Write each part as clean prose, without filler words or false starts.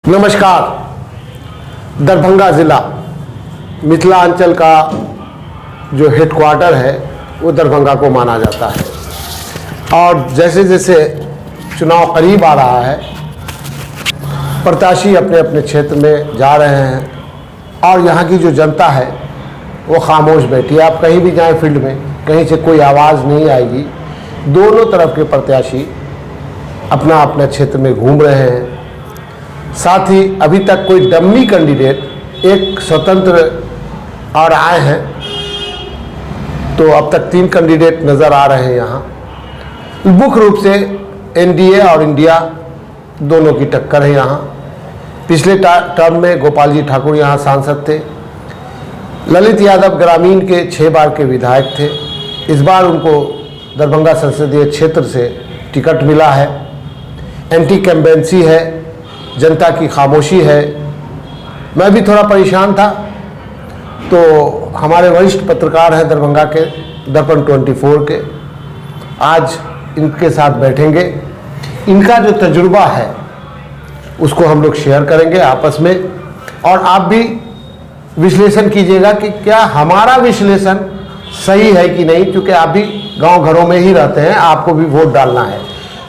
नमस्कार। दरभंगा ज़िला मिथिलांचल का जो हेडक्वार्टर है वो दरभंगा को माना जाता है और जैसे जैसे चुनाव करीब आ रहा है प्रत्याशी अपने अपने क्षेत्र में जा रहे हैं और यहाँ की जो जनता है वो खामोश बैठी है। आप कहीं भी जाएं फील्ड में कहीं से कोई आवाज़ नहीं आएगी। दोनों तरफ के प्रत्याशी अपना अपने क्षेत्र में घूम रहे हैं। साथ ही अभी तक कोई डम्मी कैंडिडेट एक स्वतंत्र और आए हैं, तो अब तक 3 कैंडिडेट नज़र आ रहे हैं यहाँ। मुख्य रूप से एनडीए और इंडिया दोनों की टक्कर है यहाँ। पिछले टर्म में गोपाल जी ठाकुर यहाँ सांसद थे। ललित यादव ग्रामीण के 6 बार के विधायक थे। इस बार उनको दरभंगा संसदीय क्षेत्र से टिकट मिला है। एंटी कैम्पेंसी है, जनता की खामोशी है। मैं भी थोड़ा परेशान था, तो हमारे वरिष्ठ पत्रकार हैं दरभंगा के दर्पण 24 के, आज इनके साथ बैठेंगे। इनका जो तजुर्बा है उसको हम लोग शेयर करेंगे आपस में, और आप भी विश्लेषण कीजिएगा कि क्या हमारा विश्लेषण सही है कि नहीं, क्योंकि आप भी गांव घरों में ही रहते हैं, आपको भी वोट डालना है।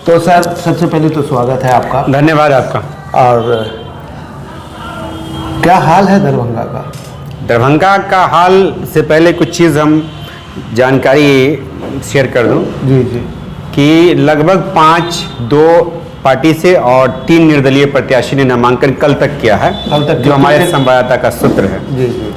तो सर, सबसे पहले तो स्वागत है आपका। धन्यवाद आपका। और क्या हाल है दरभंगा का? दरभंगा का हाल से पहले कुछ चीज़ हम जानकारी शेयर कर दूं। जी जी। कि लगभग 5-2 पार्टी से और 3 निर्दलीय प्रत्याशी ने नामांकन कल तक किया है, जो हमारे संवाददाता का सूत्र है। जी जी।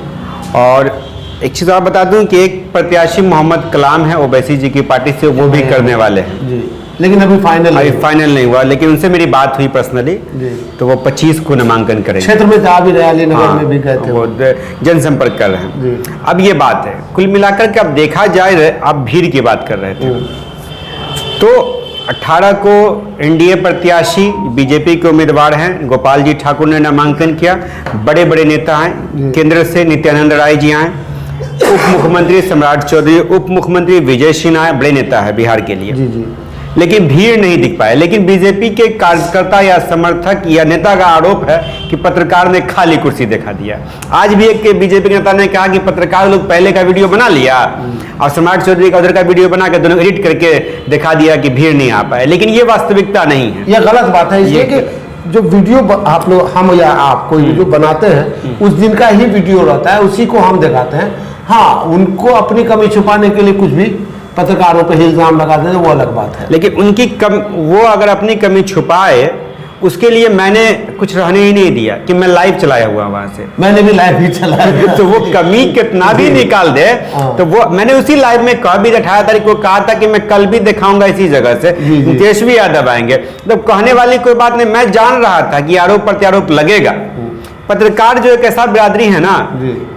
और एक चीज़ और बता दूं कि एक प्रत्याशी मोहम्मद कलाम है ओवैसी जी की पार्टी से, वो भी करने वाले हैं जी, लेकिन अभी फाइनल नहीं हुआ। लेकिन उनसे मेरी बात हुई पर्सनली, तो वो 25 को नामांकन करेंगे। क्षेत्र में जा भी रहे, अलीनगर में भी गए थे, वो जनसंपर्क कर रहे हैं। अब ये बात है, कुल मिलाकर के अब देखा जाए, अब भीड़ की बात कर रहे थे, तो 18 को एनडीए प्रत्याशी बीजेपी के उम्मीदवार हैं गोपाल जी ठाकुर ने नामांकन किया। बड़े बड़े नेता हैं, केंद्र से नित्यानंद राय जी आए, उप मुख्यमंत्री सम्राट चौधरी, उप मुख्यमंत्री विजय सिन्हा आए, बड़े नेता है बिहार के लिए। जी जी। लेकिन भीड़ नहीं दिख पाए। लेकिन बीजेपी के कार्यकर्ता या समर्थक या नेता का आरोप है कि पत्रकार ने खाली कुर्सी दिखा दिया। आज भी एक बीजेपी नेता ने कहा कि पत्रकार लोग पहले का वीडियो बना लिया और सम्राट चौधरी का उधर का वीडियो बना के दोनों एडिट करके दिखा दिया कि भीड़ नहीं आ पाए। लेकिन ये वास्तविकता नहीं है, यह गलत बात है। इसलिए कि जो वीडियो आप लोग, हम या आप कोई वीडियो बनाते हैं, उस दिन का ही वीडियो रहता है, उसी को हम दिखाते हैं। हाँ, उनको अपनी कमी छुपाने के लिए कुछ भी पत्रकारों पर इल्जाम लगाते हैं, वो अलग बात है। लेकिन उनकी वो अगर अपनी कमी छुपाए, उसके लिए मैंने कुछ रहने ही नहीं दिया कि मैं लाइव चलाया हुआ वहां से। मैंने भी लाइव ही चलाया तो वो कमी कितना भी निकाल दे, तो वो मैंने उसी लाइव में कहा भी 18 तारीख को कहा था कि मैं कल भी दिखाऊंगा इसी जगह से, तेजस्वी यादव आएंगे। तो कहने वाली कोई बात नहीं। मैं जान रहा था कि आरोप प्रत्यारोप लगेगा। पत्रकार जो एक ऐसा बिरादरी है ना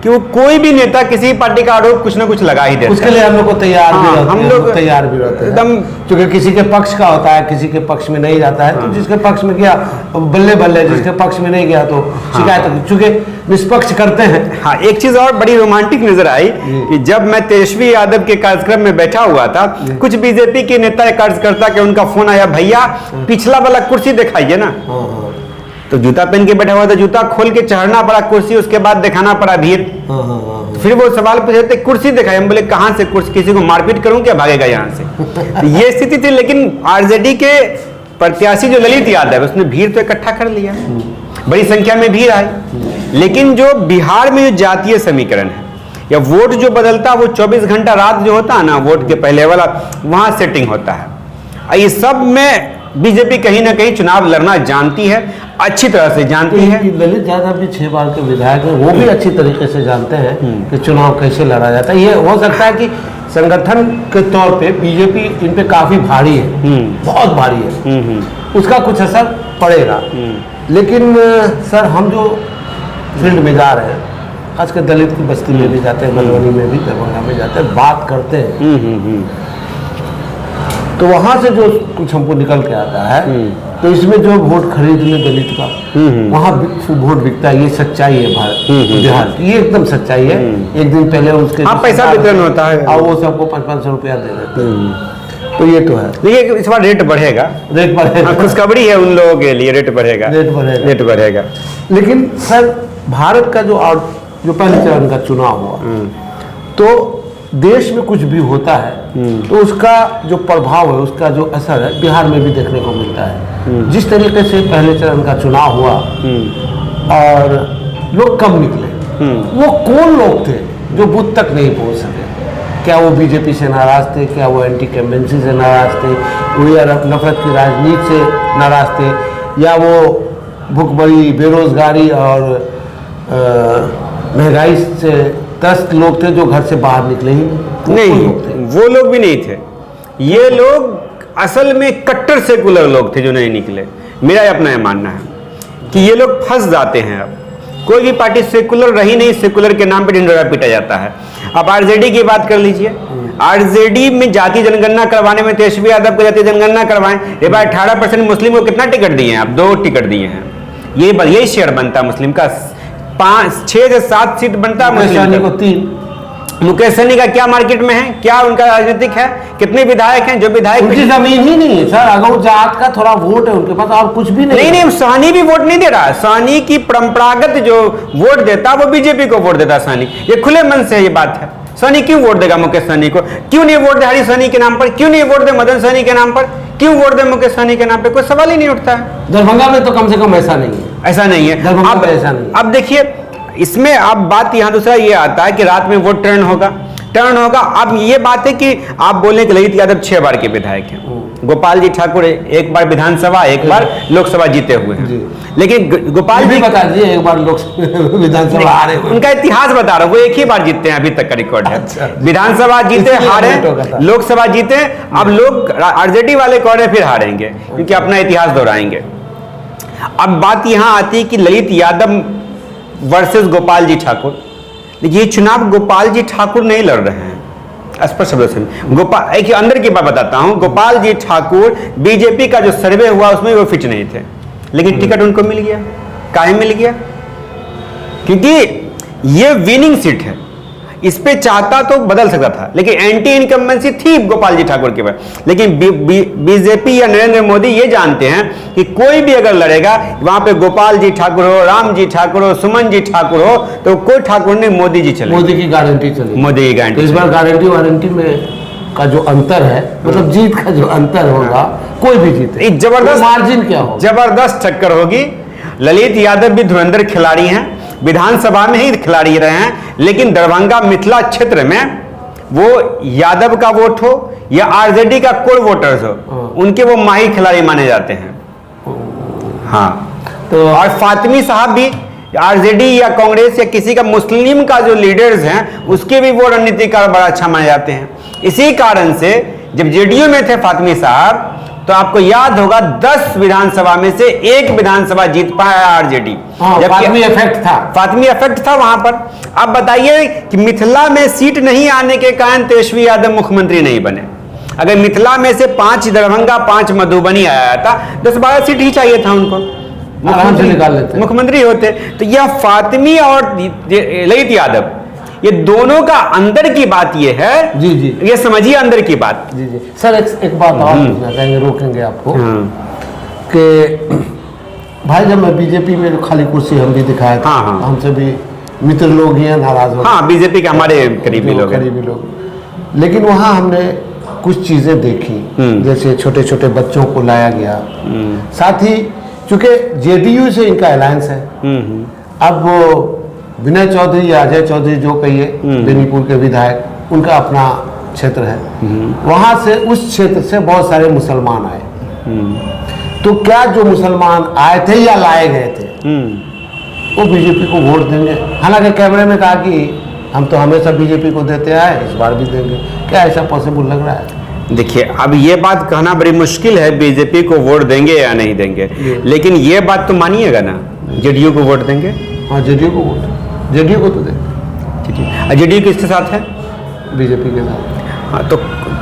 कि वो कोई भी नेता किसी पार्टी का आरोप कुछ ना कुछ लगा ही देता है। उसके लिए हम लोग को तैयार भी रहते हैं, हम लोग तैयार भी रहते हैं एकदम, क्योंकि किसी के पक्ष का होता है, किसी के पक्ष में नहीं जाता है। तो जिसके पक्ष में गया बल्ले बल्ले, जिसके पक्ष में नहीं गया तो शिकायत, चूंकि निष्पक्ष करते हैं। हाँ, एक चीज और बड़ी रोमांटिक नजर आई कि जब मैं तेजस्वी यादव के कार्यक्रम में बैठा हुआ था, कुछ बीजेपी के नेता कार्यकर्ता के उनका फोन आया, भैया पिछला वाला कुर्सी दिखाइए ना। तो जूता पहन के बैठा हुआ था, जूता खोल के चढ़ना पड़ा कुर्सी, उसके बाद दिखाना पड़ा भीड़। फिर वो सवाल पूछते कुर्सी दिखाई, हम बोले कहां से कुर्सी, किसी को मारपीट करूं क्या, भागेगा यहाँ से। ये स्थिति थी। लेकिन आरजेडी के प्रत्याशी जो ललित यादव, उसने भीड़ तो इकट्ठा कर लिया, बड़ी संख्या में भीड़ आई। लेकिन जो बिहार में जो जातीय समीकरण है या वोट जो बदलता, वो 24 घंटा रात जो होता है ना, वोट के पहले वाला, वहां सेटिंग होता है। ये सब में बीजेपी कहीं ना कहीं चुनाव लड़ना जानती है, अच्छी तरह से जानती है। ललित यादव भी 6 बार के विधायक हैं, वो भी अच्छी तरीके से जानते हैं कि चुनाव कैसे लड़ा जाता है। ये हो सकता है कि संगठन के तौर पे बीजेपी इन पे काफी भारी है, बहुत भारी है, उसका कुछ असर पड़ेगा। लेकिन सर, हम जो फील्ड में जा रहे हैं, खासकर दलित की बस्ती में भी जाते हैं, मधुबनी में भी, दरभंगा में जाते हैं, बात करते हैं, तो वहां से जो कुछ हमको निकल के आता है, तो इसमें जो वोट खरीद ले दलित का, वहाँ वोट बिकता है। ये सच्चाई है भारत बिहार की, ये एकदम सच्चाई है। एक दिन पहले उसके पैसा वितरण होता है और वो सबको 500-500 रुपया दे देते हैं। तो ये तो है, देखिए इस बार रेट बढ़ेगा, रेट बढ़ेगा, खुशखबरी है उन लोगों के लिए, रेट बढ़ेगा, रेट बढ़ेगा। लेकिन सर भारत का जो पहले चरण का चुनाव हुआ, तो देश में कुछ भी होता है तो उसका जो प्रभाव है, उसका जो असर है बिहार में भी देखने को मिलता है। जिस तरीके से पहले चरण का चुनाव हुआ और लोग कम निकले, वो कौन लोग थे जो बूथ तक नहीं पहुंच सके? क्या वो बीजेपी से नाराज थे? क्या वो एंटी कैम्पेंसी से नाराज थे? वो या नफरत की राजनीति से नाराज थे? या वो भूखमरी, बेरोजगारी और महंगाई से त्रस्त लोग थे जो घर से बाहर निकले ही नहीं? वो लोग भी नहीं थे। ये लोग असल में कट्टर सेकुलर लोग थे जो नहीं निकले। मेरा अपना ये मानना है कि ये लोग फंस जाते हैं। अब कोई भी पार्टी सेकुलर रही नहीं, सेकुलर के नाम पे ढिंढोरा पीटा जाता है। अब आरजेडी की बात कर लीजिए, आरजेडी में जाति जनगणना करवाने में तेजस्वी यादव को जाति जनगणना करवाएं, ये बार 18% मुस्लिम को कितना टिकट दिए हैं? अब 2 टिकट दिए हैं। यही शेयर बनता है मुस्लिम का, 6 से 7 सीट बनता है मुस्लिम को, 3। मुकेश सहनी का क्या मार्केट में है? क्या उनका राजनीतिक है? कितने विधायक हैं? जो विधायक उनकी जमीन ही नहीं है सर, अगर जात का थोड़ा वोट है उनके पास और कुछ भी नहीं। नहीं, सहनी भी वोट नहीं दे रहा। सहनी की परंपरागत जो वोट देता वो बीजेपी को वोट देता सहनी, ये खुले मन से ये बात है। सहनी क्यों वोट देगा मुकेश सहनी को? क्यों नहीं वोट दे हरी सहनी के नाम पर? क्यों नहीं वोट दे मदन सहनी के नाम पर? क्यों वोट दे मुकेश सहनी के नाम पे? कोई सवाल ही नहीं उठता है। दरभंगा में तो कम से कम ऐसा नहीं है, ऐसा नहीं है। अब देखिए इसमें अब बात यहाँ दूसरा ये आता है कि रात में वोट टर्न होगा। अब ये बात है कि आप बोले कि ललित यादव 6 बार के विधायक हैं, गोपाल जी ठाकुर 1 बार विधानसभा, 1 बार लोकसभा जीते हुए हैं। लेकिन गोपाल जी बता दीजिए 1 बार विधानसभा हारे, उनका इतिहास बता रहा हूँ। वो 1 ही बार जीते हैं, अभी तक का रिकॉर्ड है। अच्छा। विधानसभा जीते, हारे, लोकसभा जीते। अब लोग आरजेडी वाले कह रहे फिर हारेंगे क्योंकि अपना इतिहास दोहराएंगे। अब बात यहाँ आती है कि ललित यादव वर्सेस गोपाल जी ठाकुर। ये चुनाव गोपाल जी ठाकुर नहीं लड़ रहे हैं, स्पष्ट शब्दों से। गोपाल, एक अंदर की बात बताता हूं, गोपाल जी ठाकुर बीजेपी का जो सर्वे हुआ उसमें वो फिट नहीं थे, लेकिन टिकट उनको मिल गया। काहे मिल गया? क्योंकि ये विनिंग सीट है, इस पे चाहता तो बदल सकता था, लेकिन एंटी इनकम्बेंसी थी गोपाल जी ठाकुर के पास। लेकिन बीजेपी या नरेंद्र मोदी ये जानते हैं कि कोई भी अगर लड़ेगा, वहां पे गोपाल जी ठाकुर हो, राम जी ठाकुर हो, सुमन जी ठाकुर हो, तो कोई ठाकुर नहीं, मोदी जी चले, मोदी की गारंटी चली, मोदी की गारंटी। तो इस बार गारंटी वारंटी में का जो अंतर है, मतलब जीत का जो अंतर होगा, कोई भी जीते, जबरदस्त मार्जिन क्या हो, जबरदस्त टक्कर होगी। ललित यादव भी धुरंधर खिलाड़ी हैं, विधानसभा में ही खिलाड़ी रहे हैं, लेकिन दरभंगा मिथिला क्षेत्र में वो यादव का वोट हो या आरजेडी का कोर वोटर्स हो, उनके वो माहिर खिलाड़ी माने जाते हैं। हाँ, तो और फातिमी साहब भी आरजेडी या कांग्रेस या किसी का मुस्लिम का जो लीडर्स हैं उसके भी वो रणनीतिकार बड़ा अच्छा माने जाते हैं। इसी कारण से जब जेडीयू में थे फातिमी साहब, तो आपको याद होगा 10 विधानसभा में से 1 विधानसभा जीत पाया आरजेडी। फातिमी इफेक्ट था, फातिमी इफेक्ट था वहां पर। अब बताइए कि मिथिला में सीट नहीं आने के कारण तेजस्वी यादव मुख्यमंत्री नहीं बने। अगर मिथिला में से 5 दरभंगा, 5 मधुबनी आया था, 10-12 सीट ही चाहिए था उनको, आराम से निकाल लेते, मुख्यमंत्री होते। तो यह फातिमी और ललित यादव, ये दोनों का अंदर की बात ये है। जी जी, ये समझिए अंदर की बात। जी जी सर, एक बात और पूछना चाहेंगे, रोकेंगे आपको कि भाई जब मैं बीजेपी में खाली कुर्सी हम भी दिखाए थे, हमसे भी मित्र लोग ही हैं, नाराज हो, हाँ बीजेपी के हमारे करीबी लोग, लेकिन वहाँ हमने कुछ चीजें देखी, जैसे छोटे छोटे बच्चों को लाया गया, साथ ही चूंकि जेडीयू से इनका अलायंस है, अब वो विनय चौधरी या अजय चौधरी जो कहिए बेनीपुर के विधायक, उनका अपना क्षेत्र है, वहां से उस क्षेत्र से बहुत सारे मुसलमान आए। तो क्या जो मुसलमान आए थे या लाए गए थे वो बीजेपी को वोट देंगे? हालांकि कैमरे में कहा कि हम तो हमेशा बीजेपी को देते आए, इस बार भी देंगे। क्या ऐसा पॉसिबल लग रहा है? देखिए, अब ये बात कहना बड़ी मुश्किल है, बीजेपी को वोट देंगे या नहीं देंगे, लेकिन ये बात तो मानिएगा ना, जेडीयू को वोट देंगे। हाँ, जेडीयू को वोट, जेडीयू को तो देंगे। ठीक है, जेडीयू किसके साथ है? बीजेपी के साथ। हाँ,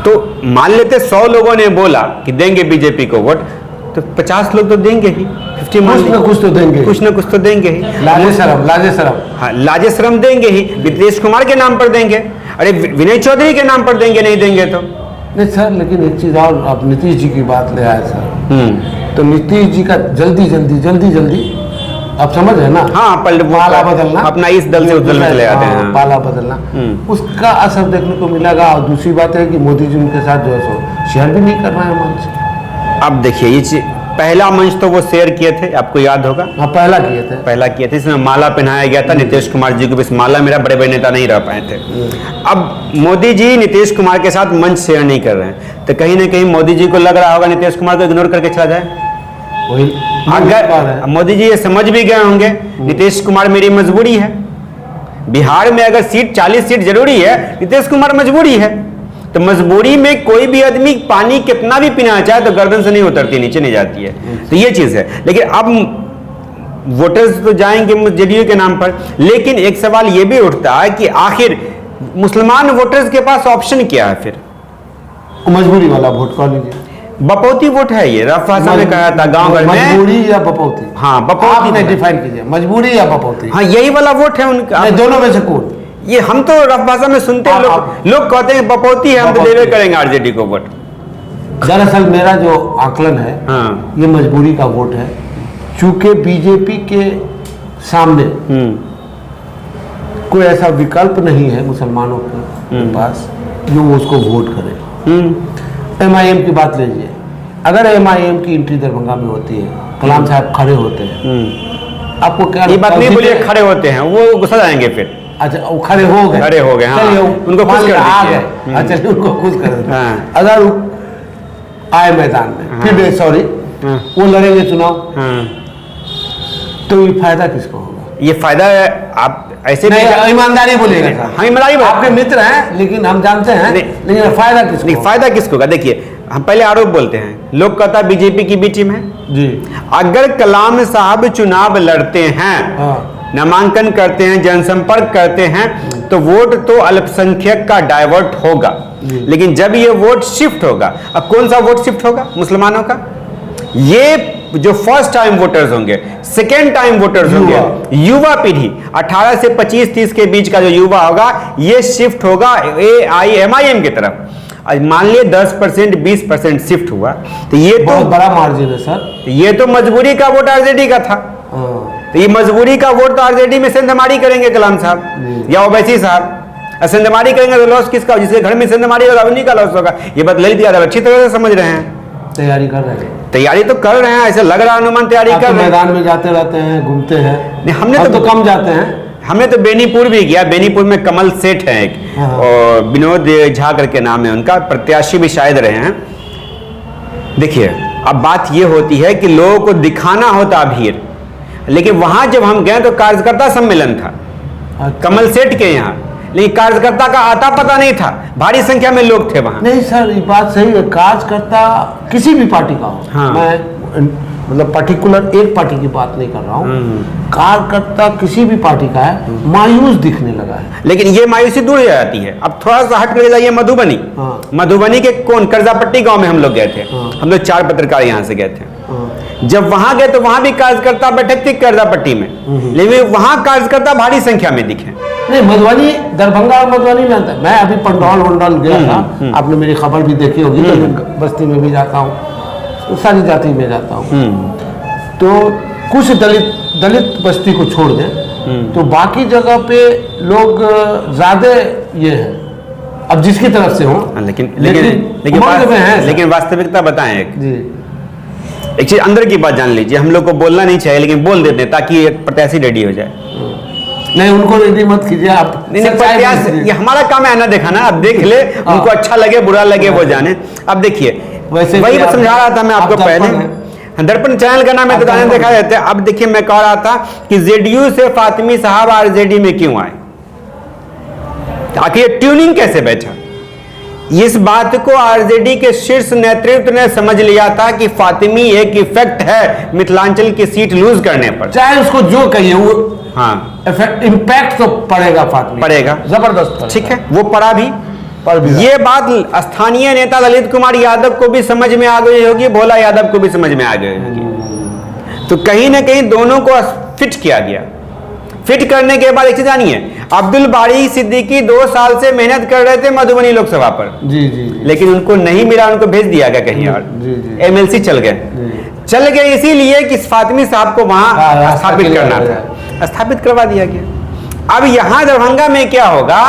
तो मान लेते 100 लोगों ने बोला कि देंगे बीजेपी को वोट, तो 50 लोग तो देंगे ही, 50 कुछ न कुछ तो देंगे, कुछ न कुछ तो देंगे ही। लाजे शरम, हाँ लाजे शरम देंगे ही। नीतीश कुमार के नाम पर देंगे, अरे विनय चौधरी के नाम पर देंगे, नहीं देंगे तो नहीं सर, लेकिन एक चीज और, आप नीतीश जी की बात ले आए सर, तो नीतीश जी का जल्दी आप समझ रहे ना, हाँ, पाला बदलना, अपना इस दल से उस दल में चले जाते हैं, हाँ। पाला बदलना, उसका असर देखने को मिलेगा। और दूसरी बात है कि मोदी जी उनके साथ जो है सो शेयर भी नहीं कर रहे हैं मंच। अब देखिए ये पहला मंच तो वो शेयर किए थे, आपको याद होगा। हाँ, पहला किए थे, इसमें माला पहनाया गया था नीतीश कुमार जी को, बस माला मेरा बड़े बड़े नेता नहीं रह पाए थे। अब मोदी जी नीतीश कुमार के साथ मंच शेयर नहीं कर रहे हैं, तो कहीं ना कहीं मोदी जी को लग रहा होगा नीतीश कुमार को इग्नोर करके चला जाए। अगर मोदी जी ये समझ भी गए होंगे नीतीश कुमार मेरी मजबूरी है, बिहार में अगर 40 सीट जरूरी है, नीतीश कुमार मजबूरी है, तो मजबूरी में कोई भी आदमी पानी कितना भी पीना चाहे तो गर्दन से नहीं उतरती, नीचे नहीं जाती है, तो ये चीज है। लेकिन अब वोटर्स तो जाएंगे जेडीयू के नाम पर, लेकिन एक सवाल ये भी उठता है कि आखिर मुसलमान वोटर्स के पास ऑप्शन क्या है? फिर मजबूरी वाला वोट कह लीजिए, बपौती वोट है ये, रफ भाषा में कहा था गांव घर में, मजबूरी या बपौती। हाँ, बपौती आपने डिफाइन कीजिए, मजबूरी या बपौती। हाँ, यही वाला वोट है उनका, दोनों में से कौन? ये हम तो रफ भाषा में सुनते हैं, लोग कहते हैं बपौती है, हम तो देवे करेंगे आरजेडी को वोट। दरअसल मेरा जो आकलन है, हाँ, ये मजबूरी का वोट है, चूंकि बीजेपी के सामने कोई ऐसा विकल्प नहीं है मुसलमानों के पास जो वो उसको वोट करे। MIM की बात लीजिए, अगर MIM की एंट्री दरभंगा में होती है, कलाम साहब खड़े होते हैं, आपको क्या? ये बात नहीं बोलिए खड़े होते हैं, वो गुस्सा जाएंगे फिर। अच्छा, वो खड़े हो गए, हाँ, उनको खुश कर दीजिए। अच्छा, उनको खुश कर दीजिए। अगर आए मैदान में, फिर सॉरी वो लड़ेंगे चुनाव, तो ये फायदा किसको होगा? ये फायदा आप ऐसे नहीं, ईमानदारी बोलिएगा सर। हाँ, ईमानदारी, आपके मित्र हैं, लेकिन हम जानते हैं, लेकिन फायदा किसको? नहीं, फायदा किसको होगा? देखिए, हम पहले आरोप बोलते हैं, लोग कहता है बीजेपी की भी टीम है जी। अगर कलाम साहब चुनाव लड़ते हैं, नामांकन करते हैं, जनसंपर्क करते हैं, तो वोट तो अल्पसंख्यक का डाइवर्ट होगा। लेकिन जब ये वोट शिफ्ट होगा, अब कौन सा वोट शिफ्ट होगा? मुसलमानों का। ये जो फर्स्ट टाइम वोटर्स होंगे, सेकेंड टाइम वोटर्स होंगे, युवा पीढ़ी 18 से 25-30 के बीच का जो युवा होगा, ये शिफ्ट होगा MIM की तरफ। आज मान लिए 10% 20% शिफ्ट हुआ, तो ये तो बहुत बड़ा मार्जिन है सर। ये तो मजबूरी का वोट आरजेडी का था, तो ये मजबूरी का वोट तो आरजेडी में सेंधमारी करेंगे कलाम साहब या ओवैसी साहब। सेंधमारी करेंगे तो लॉस किसका? जिसके घर में सेंधमारी होगा उन्हीं का लॉस होगा। ये बात ललित यादव अच्छी तरह से समझ रहे हैं, तैयारी कर रहे हैं, तैयारी तो कर रहे हैं, ऐसे लग रहा है अनुमान तैयारी कर रहे हैं। मैदान में जाते रहते हैं, घूमते हैं। नहीं, हमने तो कम जाते हैं। हमने तो बेनीपुर भी गया, बेनीपुर में कमल सेठ है एक, और विनोद झा करके नाम है उनका, प्रत्याशी भी शायद रहे हैं। देखिए, अब बात ये होती है कि लोगों को दिखाना होता भीड़, लेकिन वहां जब हम गए तो कार्यकर्ता सम्मेलन था कमल सेठ के यहाँ, लेकिन कार्यकर्ता का आता पता नहीं था, भारी संख्या में लोग थे वहां। नहीं सर, ये बात सही है, कार्यकर्ता किसी भी पार्टी का हो, हाँ। मैं मतलब पर्टिकुलर एक पार्टी की बात नहीं कर रहा हूँ, कार्यकर्ता किसी भी पार्टी का है, मायूस दिखने लगा है। लेकिन ये मायूसी दूर हो जाती है। अब थोड़ा सा हट कर जाइए मधुबनी, मधुबनी के करजापट्टी गांव में हम लोग गए थे, हम लोग 4 पत्रकार यहाँ से गए थे। जब वहां गए तो वहां भी कार्यकर्ता बैठक थी करजापट्टी में, लेकिन वहां कार्यकर्ता भारी संख्या में दिखे। नहीं, मधुबनी, दरभंगा और मधुबनी में आता है। मैं अभी पंडौल वंडौल गया था, आपने मेरी खबर भी देखी होगी, तो मैं बस्ती में भी जाता हूँ, सारी जाति में जाता हूँ, तो कुछ दलित बस्ती को छोड़ दें तो बाकी जगह पे लोग ज्यादा ये है, अब जिसकी तरफ से हो, लेकिन वास्तविकता बताएं एक चीज अंदर की बात जान लीजिए, हम लोग को बोलना नहीं चाहिए लेकिन बोल देते हैं ताकि एक प्रत्याशी रेडी हो जाए। नहीं, उनको रेडी मत कीजिए आप। नहीं, ये हमारा काम है ना देखा ना, अब देख ले, उनको अच्छा लगे बुरा लगे वो जाने। अब देखिए, वैसे वही समझा रहा था मैं आपको पहले, दर्पण चैनल का नाम है, दुकानें देखा जाते हैं। अब देखिए, मैं कह रहा था कि जेडीयू से फातिमी साहब आरजेडी में क्यों आए, आखिर ट्यूनिंग कैसे बैठा? इस बात को आरजेडी के शीर्ष नेतृत्व ने समझ लिया था कि फातिमी एक इफेक्ट है मिथिलांचल की सीट लूज करने पर, चाहे उसको जो कहिए वो, हाँ, इम्पैक्ट तो पड़ेगा, फातिमी पड़ेगा, जबरदस्त, ठीक है, वो पड़ा भी। ये बात स्थानीय नेता ललित कुमार यादव को भी समझ में आ गई होगी, भोला यादव को भी समझ में आ गई होगी, तो कहीं ना कहीं दोनों को फिट किया गया। फिट करने के बाद एक चीज जानिए, अब्दुल बारी सिद्दीकी 2 साल से मेहनत कर रहे थे मधुबनी लोकसभा पर, जी जी लेकिन उनको नहीं मिला, उनको भेज दिया गया कहीं और, MLC चल गए इसीलिए कि फातिमी साहब को वहां स्थापित करना था, स्थापित करवा दिया गया। अब यहां दरभंगा में क्या होगा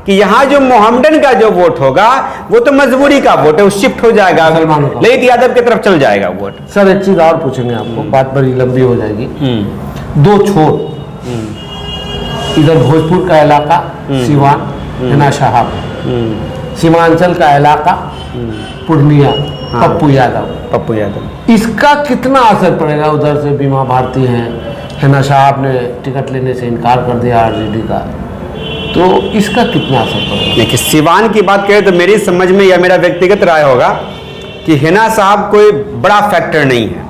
कि यहां जो मोहम्मडन का जो वोट होगा वो तो मजबूरी का वोट है, वो शिफ्ट हो जाएगा, ललित यादव की तरफ चल जाएगा वोट। सर एक चीज और पूछेंगे आपको, बात बड़ी लंबी हो जाएगी। 2 छोर, इधर भोजपुर का इलाका सिवान हिना साहब, सीमांचल का इलाका पूर्णिया पप्पू यादव, इसका कितना असर पड़ेगा? उधर से बीमा भारती हैं, हिना साहब ने टिकट लेने से इनकार कर दिया आरजेडी का, तो इसका कितना असर पड़ेगा? देखिए सिवान की बात करें तो मेरी समझ में या मेरा व्यक्तिगत राय होगा कि हिना साहब कोई बड़ा फैक्टर नहीं है,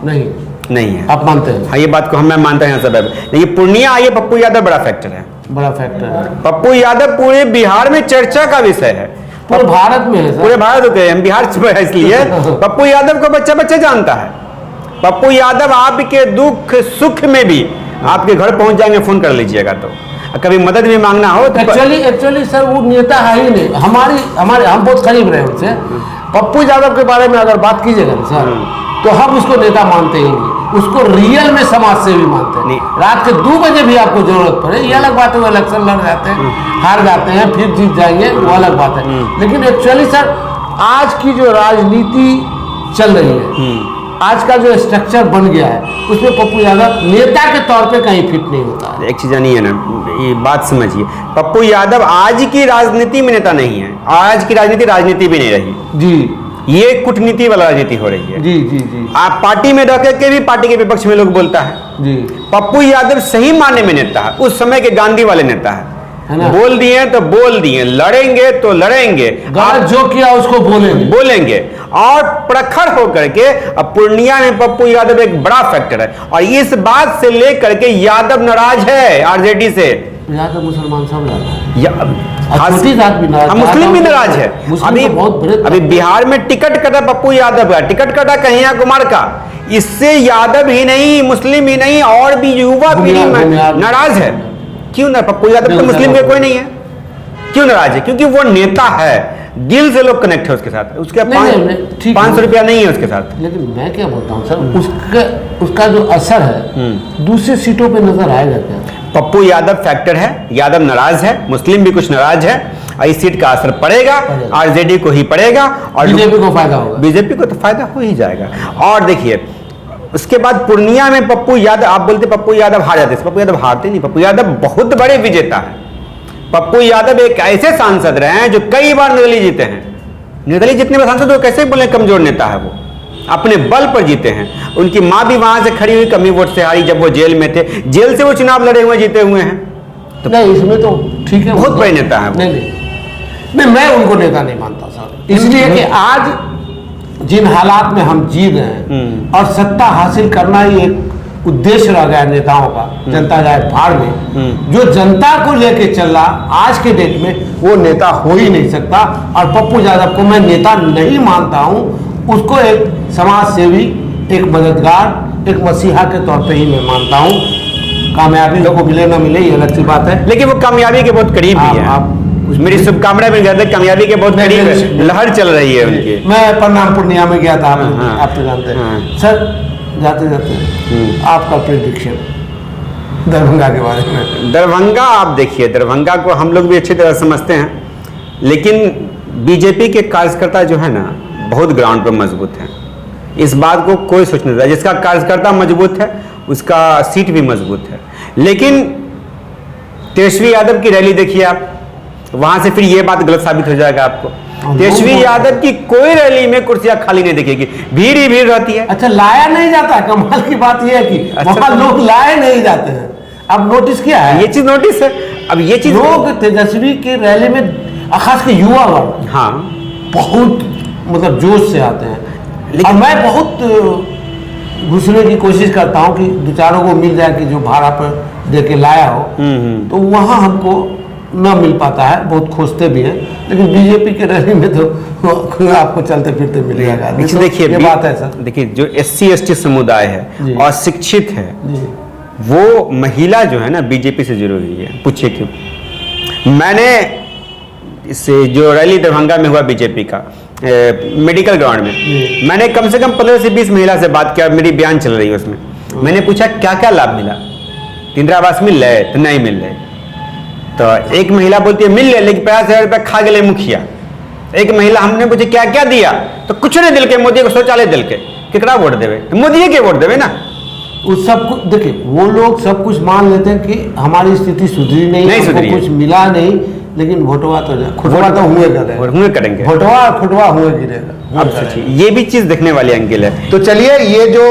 नहीं है। आप मानते हैं? हाँ ये बात को मैं मानता हूँ सब, लेकिन पूर्णिया आइए पप्पू यादव बड़ा फैक्टर है, बड़ा फैक्टर है। पप्पू यादव पूरे बिहार में चर्चा का विषय है, पूरे भारत में है सर। पूरे भारत के हम बिहार से है, इसलिए पप्पू यादव को बच्चा जानता है। पप्पू यादव आपके दुख सुख में भी आपके घर पहुंच जाएंगे, फोन कर लीजिएगा तो, कभी मदद भी मांगना हो तो। एक्चुअली सर वो नेता है ही नहीं, हमारे हम बहुत करीब रहे उनसे। पप्पू यादव के बारे में अगर बात कीजिएगा ना सर, तो हम उसको नेता मानते ही नहीं, उसको रियल में समाज सेवी मानते हैं। रात के 2 बजे भी आपको जरूरत पड़े, ये अलग बात है, वो इलेक्शन लड़ जाते हैं, हार जाते हैं, फिर जीत जाएंगे, वो अलग बात है। लेकिन एक्चुअली सर आज की जो राजनीति चल रही है, आज का जो स्ट्रक्चर बन गया है, उसमें पप्पू यादव नेता के तौर पे कहीं फिट नहीं होता है। एक चीज नहीं है ना, ये बात समझिए, पप्पू यादव आज की राजनीति में नेता नहीं है, आज की राजनीति भी नहीं रही जी, ये कूटनीति वाला राजनीति हो रही है। जी जी जी, आप पार्टी में रह के भी पार्टी के विपक्ष में लोग बोलता है जी। पप्पू यादव सही मायने में नेता है, उस समय के गांधी वाले नेता है ना? बोल दिए तो बोल दिए, लड़ेंगे तो लड़ेंगे, गलत जो किया उसको बोलेंगे और प्रखर होकर के। अब पूर्णिया में पप्पू यादव एक बड़ा फैक्टर है, और इस बात से लेकर के यादव नाराज है आरजेडी से। यादव मुसलमान सब मुस्लिम भी नाराज है। अभी बिहार में टिकट कटा पप्पू यादव का, टिकट कटा कन्हैया कुमार का, इससे यादव ही नहीं, मुस्लिम ही नहीं, और भी युवा पीढ़ी नाराज है। क्यों ना? पप्पू यादव तो मुस्लिम के कोई नहीं है, क्यों नाराज है? क्योंकि वो नेता है, दिल से लोग कनेक्ट है उसके साथ, उसके 500 रुपया नहीं है उसके साथ। लेकिन मैं क्या बोलता हूँ सर, उसका जो असर है दूसरी सीटों पे नजर आएगा क्या? पप्पू यादव फैक्टर है, यादव नाराज है, मुस्लिम भी कुछ नाराज है, और इस सीट का असर पड़ेगा आरजेडी को ही पड़ेगा, और बीजेपी को फायदा होगा, बीजेपी को तो फायदा हो ही जाएगा। और देखिए उसके बाद पूर्णिया में पप्पू यादव, आप बोलते पप्पू यादव हार जाते, पप्पू यादव हारते नहीं, पप्पू यादव बहुत बड़े विजेता है। पप्पू यादव एक ऐसे सांसद रहे हैं जो कई बार निर्दलीय जीते हैं, निर्दलीय जितने में सांसद वो कैसे बोले कमजोर नेता है, वो अपने बल पर जीते हैं। उनकी मां भी वहां से खड़ी हुई, कमी वोट से हारी जब वो जेल में थे, जेल से वो चुनाव लड़े हुए जीते हुए हैं। तो नहीं इसमें तो ठीक है, बहुत बड़े नेता है। नहीं मैं उनको नेता नहीं मानता सर, इसलिए कि आज जिन हालात में हम जी रहे हैं और सत्ता हासिल करना ही एक उद्देश्य रह गया नेताओं का, जनता जाए भाड़ में, जो जनता को लेके चल रहा आज के डेट में वो नेता हो ही नहीं सकता। और पप्पू यादव को मैं नेता नहीं मानता हूं, उसको एक समाज सेवी, एक मददगार, एक मसीहा के तौर पे ही मैं मानता हूं। कामयाबी लोगों को मिले ना मिले ये अलग सी बात है, लेकिन वो कामयाबी के बहुत करीब भी है। मेरी शुभकामनाएं मिल जाते, कामयाबी के बहुत करीब है, लहर चल रही है उनकी। मैं प्रणाम पूर्णिया में गया था, आप तो जानते हैं सर। जाते जाते आपका प्रेडिक्शन दरभंगा के बारे में? दरभंगा आप देखिए, दरभंगा को हम लोग भी अच्छी तरह समझते हैं, लेकिन बीजेपी के कार्यकर्ता जो है ना बहुत ग्राउंड पर मजबूत है, इस बात को कोई सोच नहीं रहा। जिसका कार्यकर्ता मजबूत है उसका सीट भी मजबूत है। लेकिन तेजस्वी यादव की रैली देखिए आप, वहां से फिर ये बात गलत साबित हो जाएगा आपको। तेजस्वी यादव की कोई रैली में कुर्सियां खाली नहीं दिखेगी, भीड़ ही भीड़ रहती है। अच्छा लाया नहीं जाता, कमाल की बात यह है कि वहां लोग लाए नहीं जाते हैं। अब नोटिस किया है, ये चीज नोटिस है। अब ये चीज लोग तेजस्वी की रैली में खास कर युवा वर्ग बहुत मतलब जोश से आते हैं। और मैं बहुत घुसने की कोशिश करता हूं कि दो चारों को मिल जाए कि जो भाड़ा पर दे के लाया हो, तो वहां हमको न मिल पाता है, बहुत खोजते भी हैं। लेकिन बीजेपी के रैली में तो आपको चलते फिरते मिलेगा। देखिए ये बात है सर, देखिए जो SC ST समुदाय है और शिक्षित है, वो महिला जो है ना बीजेपी से जुड़ी हुई है, पूछिए क्यों। मैंने इससे जो रैली दरभंगा में हुआ बीजेपी का मेडिकल ग्राउंड में, मैंने कम से कम 15 से 20 महिला से बात किया, मेरी बयान चल रही है उसमें। मैंने पूछा क्या क्या लाभ मिला, इंदिरा आवास मिल रहे तो नहीं मिल रहे। तो एक महिला बोलती है मिल रहे लेकिन 50,000 रुपया खा गए मुखिया। एक महिला हमने पूछे क्या क्या दिया, तो कुछ नहीं दिल के, मोदी को शौचालय दिल के, केकरा वोट देवे, तो मोदी के वोट देवे ना। उस सब कुछ देखिए, वो लोग सब कुछ मान लेते हैं कि हमारी स्थिति सुधरी नहीं सुधरी, कुछ मिला नहीं, लेकिन वोटवा तो खुटवा तो हुए करेंगे, वोटवा खुटवा हुए गिरेगा। अब सोचिए, ये भी चीज देखने वाली एंगल है। तो चलिए, ये जो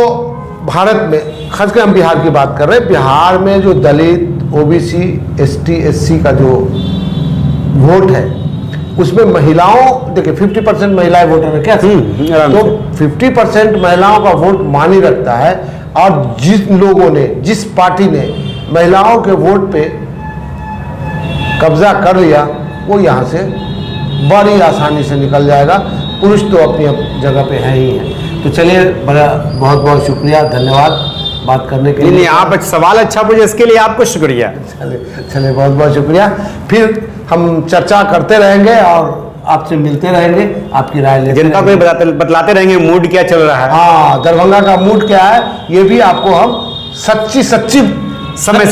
भारत में, खासकर हम बिहार की बात कर रहे हैं, बिहार में जो दलित, ओबीसी, एसटी, एससी का जो वोट है उसमें महिलाओं, देखिए 50% महिलाएं वोटर है क्या, तो 50% महिलाओं का वोट मानी रखता है। और जिन लोगों ने, जिस पार्टी ने महिलाओं के वोट पे कब्जा कर लिया, वो यहाँ से बड़ी आसानी से निकल जाएगा। पुरुष तो अपनी जगह पे है ही है। तो चलिए, बड़ा बहुत बहुत शुक्रिया, धन्यवाद बात करने के लिए। नहीं, आप सवाल अच्छा पूछे, इसके लिए आपको शुक्रिया। चलिए बहुत बहुत शुक्रिया। फिर हम चर्चा करते रहेंगे और आपसे मिलते रहेंगे, आपकी राय लेते जनता को बतलाते रहेंगे मूड क्या चल रहा है। हाँ, दरभंगा का मूड क्या है, ये भी आपको हम सच्ची समय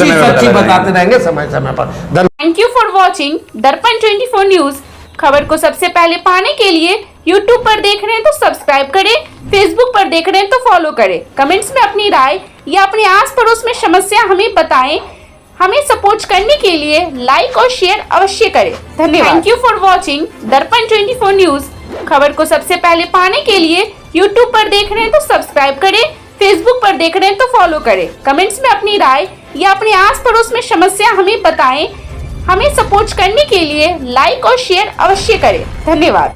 बताते रहेंगे समय समय पर। थैंक यू फॉर वॉचिंग दर्पण 24 न्यूज। खबर को सबसे पहले पाने के लिए यूट्यूब पर देख रहे हैं तो सब्सक्राइब करें, फेसबुक पर देख रहे हैं तो फॉलो करें। कमेंट्स में अपनी राय या अपने आस पड़ोस में समस्या हमें बताएं। हमें सपोर्ट करने के लिए लाइक और शेयर अवश्य करें। धन्यवाद। थैंक यू फॉर वॉचिंग दर्पण 24 न्यूज। खबर को सबसे पहले पाने के लिए यूट्यूब पर देख रहे हैं तो सब्सक्राइब करें, फेसबुक पर देख रहे हैं तो फॉलो करें। कमेंट्स में अपनी राय या अपने आस पड़ोस में समस्या हमें बताएं। हमें सपोर्ट करने के लिए लाइक और शेयर अवश्य करें। धन्यवाद।